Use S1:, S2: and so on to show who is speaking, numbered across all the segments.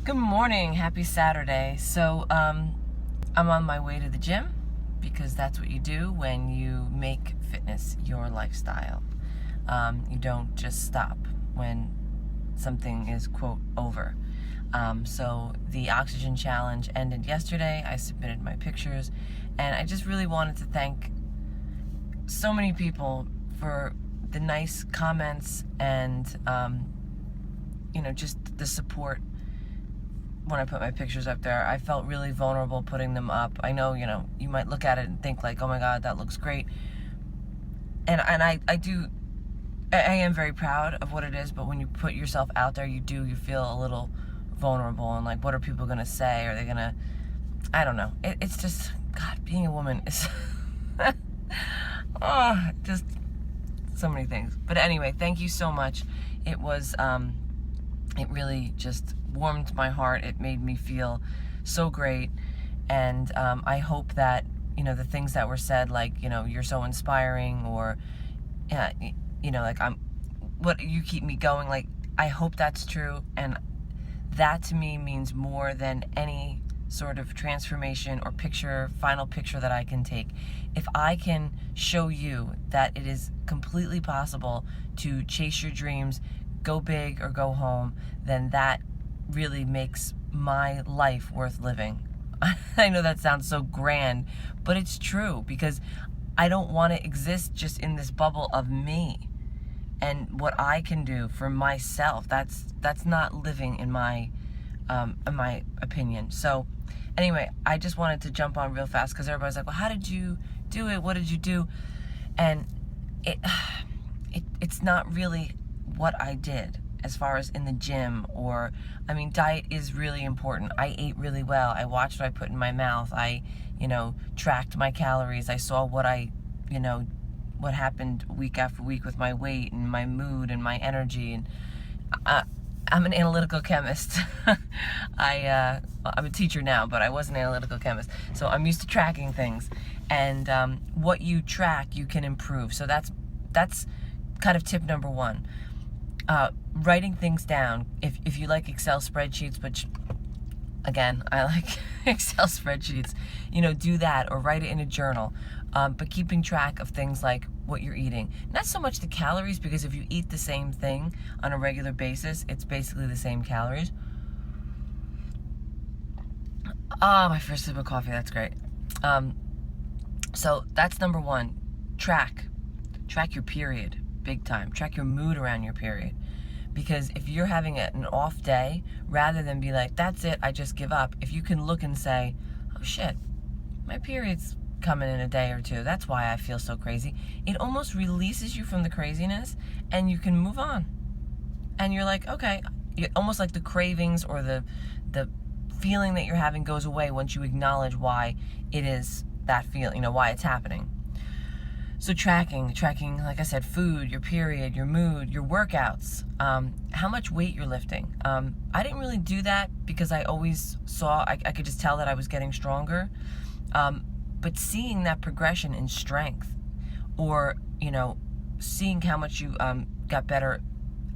S1: Good morning, happy Saturday. I'm on my way to the gym because that's what you do when you make fitness your lifestyle. You don't just stop when something is, quote, over. So the Oxygen Challenge ended yesterday. I submitted my pictures, and I just really wanted to thank so many people for the nice comments and, just the support. When I put my pictures up there, I felt really vulnerable putting them up. I know, you might look at it and think like, oh my God, that looks great. And I am very proud of what it is, but when you put yourself out there, you feel a little vulnerable and like, what are people gonna say? Are they gonna, I don't know. It's just, God, being a woman is, just so many things. But anyway, thank you so much. It was, it really just warmed my heart. It made me feel so great. And I hope that, the things that were said, like, you're so inspiring, or, like, what you keep me going, like, I hope that's true. And that to me means more than any sort of transformation or final picture that I can take. If I can show you that it is completely possible to chase your dreams, go big or go home, then that really makes my life worth living. I know that sounds so grand, but it's true, because I don't want to exist just in this bubble of me and what I can do for myself. That's not living in my opinion. So anyway, I just wanted to jump on real fast because everybody's like, well, how did you do it? What did you do? And it's not really what I did as far as in the gym, or, diet is really important. I ate really well. I watched what I put in my mouth. I, tracked my calories. I saw what what happened week after week with my weight and my mood and my energy. And I'm an analytical chemist. I'm a teacher now, but I was an analytical chemist. So I'm used to tracking things. And what you track, you can improve. So that's kind of tip number one. Writing things down. If you like Excel spreadsheets, which again, I like Excel spreadsheets, do that, or write it in a journal. But keeping track of things like what you're eating. Not so much the calories, because if you eat the same thing on a regular basis, it's basically the same calories. My first sip of coffee, that's great. So that's number one. Track your period, big time. Track your mood around your period. Because if you're having an off day, rather than be like, that's it, I just give up, if you can look and say, oh shit, my period's coming in a day or two, that's why I feel so crazy, it almost releases you from the craziness and you can move on. And you're like, okay, almost like the cravings or the feeling that you're having goes away once you acknowledge why it is that feeling, why it's happening. So tracking, like I said, food, your period, your mood, your workouts, how much weight you're lifting. I didn't really do that because I always saw, I could just tell that I was getting stronger. But seeing that progression in strength, or, seeing how much you got better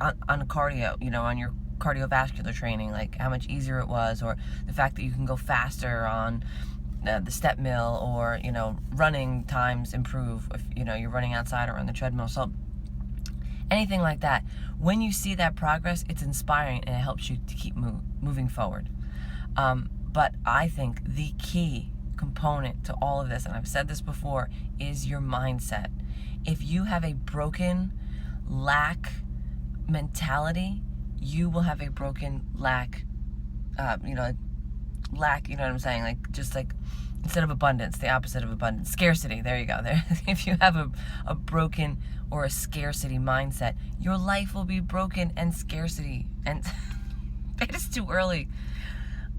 S1: on cardio, on your cardiovascular training, like how much easier it was, or the fact that you can go faster on the step mill, or running times improve if you're running outside or on the treadmill. So anything like that, when you see that progress, it's inspiring and it helps you to keep moving forward. But I think the key component to all of this, and I've said this before, is your mindset. If you have a broken lack mentality, you will have a broken lack, lack, you know what I'm saying? Like, just like, instead of abundance, the opposite of abundance, scarcity. There you go. There. If you have a broken or a scarcity mindset, your life will be broken and scarcity. And it is too early.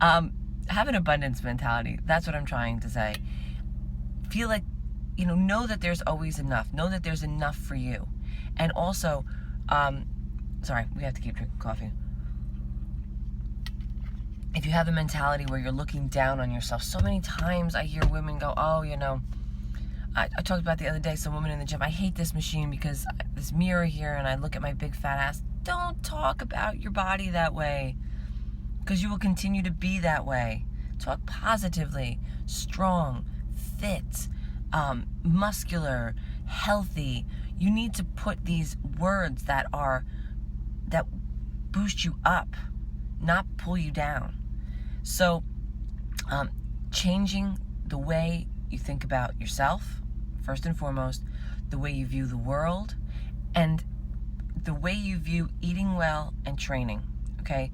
S1: Have an abundance mentality. That's what I'm trying to say. Feel like, know that there's always enough. Know that there's enough for you. And also, sorry, we have to keep drinking coffee. If you have a mentality where you're looking down on yourself, so many times I hear women go, oh, I talked about the other day, some woman in the gym, I hate this machine because this mirror here, and I look at my big fat ass. Don't talk about your body that way. because you will continue to be that way. Talk positively, strong, fit, muscular, healthy. You need to put these words that boost you up, not pull you down. So changing the way you think about yourself, first and foremost, the way you view the world, and the way you view eating well and training, okay?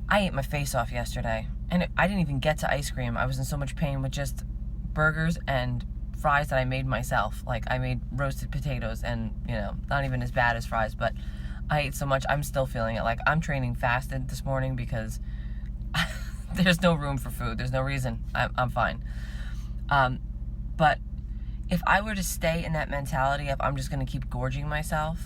S1: I ate my face off yesterday, and I didn't even get to ice cream. I was in so much pain with just burgers and fries that I made myself. Like, I made roasted potatoes and, not even as bad as fries, but I ate so much, I'm still feeling it. Like, I'm training fasted this morning because there's no room for food. There's no reason. I'm fine. But if I were to stay in that mentality of I'm just going to keep gorging myself,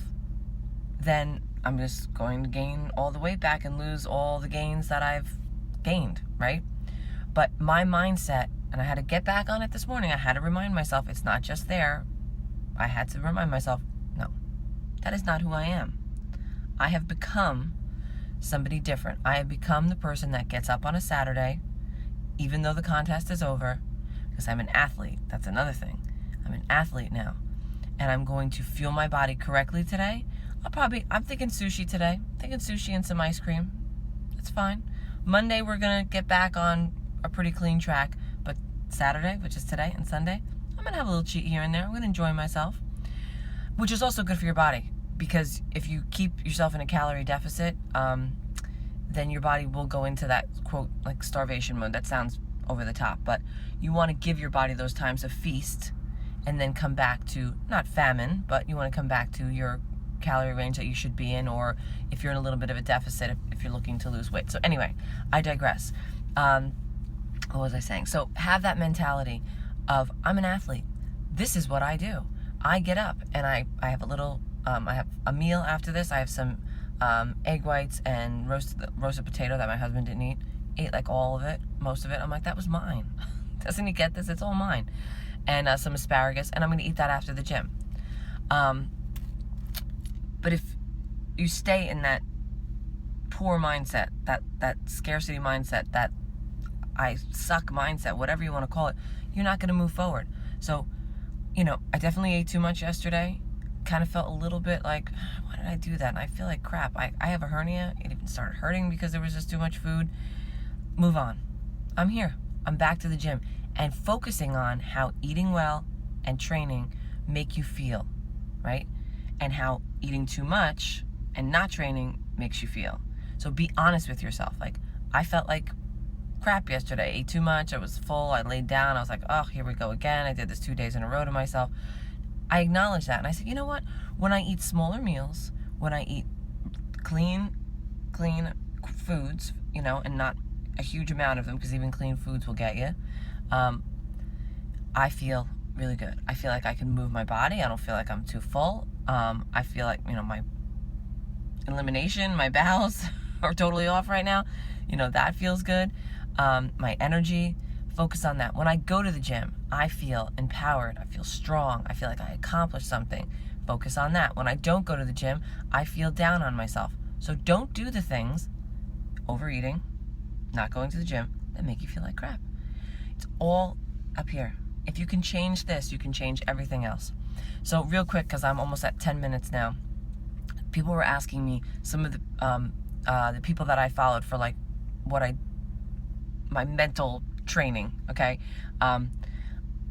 S1: then I'm just going to gain all the weight back and lose all the gains that I've gained, right? But my mindset, and I had to get back on it this morning, I had to remind myself it's not just there. I had to remind myself, no, that is not who I am. I have become somebody different. I have become the person that gets up on a Saturday, even though the contest is over, because I'm an athlete. That's another thing. I'm an athlete now, and I'm going to fuel my body correctly today. I'm thinking sushi today. Thinking sushi and some ice cream. It's fine. Monday, we're going to get back on a pretty clean track, but Saturday, which is today, and Sunday, I'm going to have a little cheat here and there. I'm going to enjoy myself, which is also good for your body, because if you keep yourself in a calorie deficit, then your body will go into that, quote, like starvation mode. That sounds over the top, but you want to give your body those times of feast and then come back to, not famine, but you want to come back to your calorie range that you should be in, or if you're in a little bit of a deficit, if you're looking to lose weight. So anyway, I digress. What was I saying? So have that mentality of, I'm an athlete. This is what I do. I get up and I have a little, I have a meal after this. I have some egg whites and roasted potato that my husband didn't eat. Ate like all of it, most of it. I'm like, that was mine. Doesn't he get this? It's all mine. And some asparagus, and I'm going to eat that after the gym. But if you stay in that poor mindset, that scarcity mindset, that I suck mindset, whatever you want to call it, you're not going to move forward. So, I definitely ate too much yesterday. Kind of felt a little bit like, why did I do that? And I feel like crap. I have a hernia. It even started hurting because there was just too much food. Move on. I'm here. I'm back to the gym. And focusing on how eating well and training make you feel, right? And how eating too much and not training makes you feel. So be honest with yourself. Like, I felt like crap yesterday. I ate too much. I was full. I laid down. I was like, oh, here we go again. I did this 2 days in a row to myself. I acknowledged that. And I said, you know what? When I eat smaller meals, when I eat clean foods, and not a huge amount of them, because even clean foods will get you, I feel really good. I feel like I can move my body. I don't feel like I'm too full. I feel like, my elimination, my bowels are totally off right now. That feels good. My energy, focus on that. When I go to the gym, I feel empowered. I feel strong. I feel like I accomplished something. Focus on that. When I don't go to the gym, I feel down on myself. So don't do the things, overeating, not going to the gym, that make you feel like crap. It's all up here. If you can change this, you can change everything else. So real quick, because I'm almost at 10 minutes now, people were asking me, some of the people that I followed for like my mental training, okay?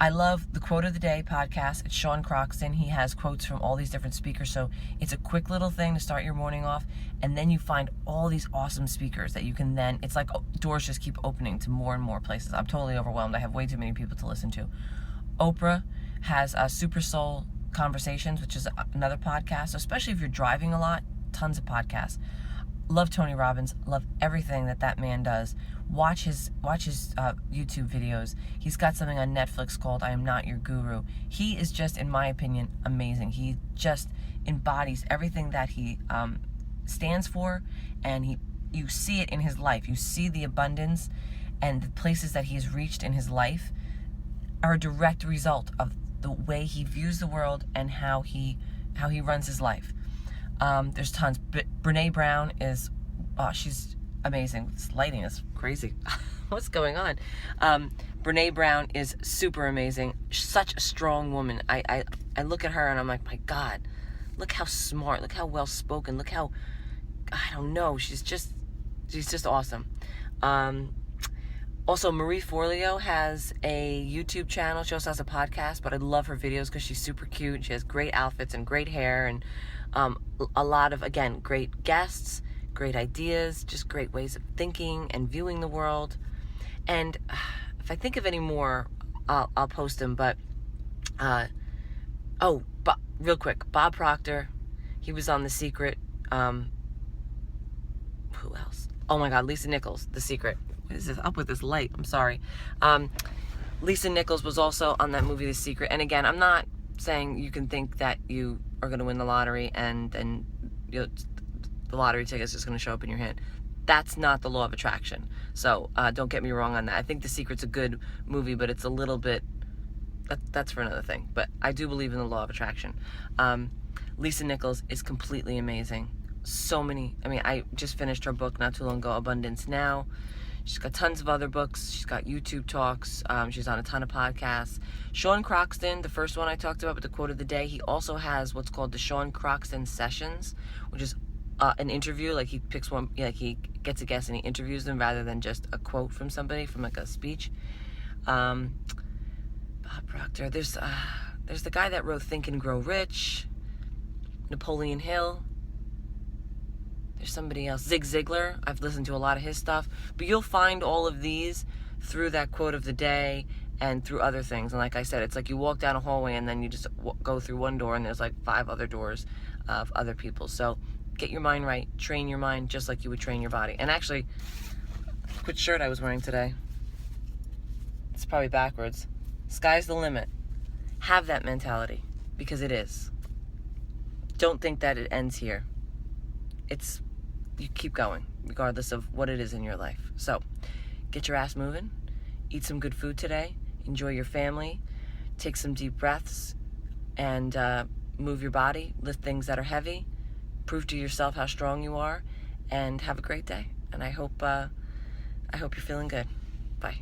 S1: I love the Quote of the Day podcast. It's Sean Croxton. He has quotes from all these different speakers. So it's a quick little thing to start your morning off. And then you find all these awesome speakers that you can then, it's like doors just keep opening to more and more places. I'm totally overwhelmed. I have way too many people to listen to. Oprah has Super Soul Conversations, which is another podcast. So especially if you're driving a lot, tons of podcasts. Love Tony Robbins. Love everything that man does. Watch his YouTube videos. He's got something on Netflix called I Am Not Your Guru. He is just, in my opinion, amazing. He just embodies everything that he stands for, and you see it in his life. You see the abundance and the places that he has reached in his life are a direct result of the way he views the world and how he runs his life. There's tons. Brene Brown is, she's amazing. This lighting is crazy. What's going on? Brene Brown is super amazing. Such a strong woman. I look at her and I'm like, my God, look how smart, look how well spoken, look how, I don't know, she's just awesome. Also, Marie Forleo has a YouTube channel. She also has a podcast, but I love her videos because she's super cute. She has great outfits and great hair, and a lot of, again, great guests, great ideas, just great ways of thinking and viewing the world. And if I think of any more, I'll post them. But real quick, Bob Proctor, he was on The Secret. Who else? Oh my God, Lisa Nichols, The Secret. What is this up with this light? I'm sorry. Lisa Nichols was also on that movie, The Secret. And again, I'm not saying you can think that you are going to win the lottery and then the lottery ticket's just going to show up in your hand. That's not the law of attraction. So don't get me wrong on that. I think The Secret's a good movie, but it's a little bit, that's for another thing. But I do believe in the law of attraction. Lisa Nichols is completely amazing. So many, I just finished her book not too long ago, Abundance Now. She's got tons of other books. She's got YouTube talks. She's on a ton of podcasts. Sean Croxton, the first one I talked about with the quote of the day, he also has what's called the Sean Croxton Sessions, which is an interview. Like he picks one, like he gets a guest and he interviews them rather than just a quote from somebody, from like a speech. Bob Proctor. There's the guy that wrote Think and Grow Rich. Napoleon Hill. There's somebody else, Zig Ziglar. I've listened to a lot of his stuff. But you'll find all of these through that quote of the day and through other things. And like I said, it's like you walk down a hallway and then you just go through one door and there's like 5 other doors of other people. So get your mind right. Train your mind just like you would train your body. And actually, which shirt I was wearing today? It's probably backwards. Sky's the limit. Have that mentality, because it is. Don't think that it ends here. You keep going, regardless of what it is in your life. So, get your ass moving. Eat some good food today. Enjoy your family. Take some deep breaths. And move your body. Lift things that are heavy. Prove to yourself how strong you are. And have a great day. And I hope you're feeling good. Bye.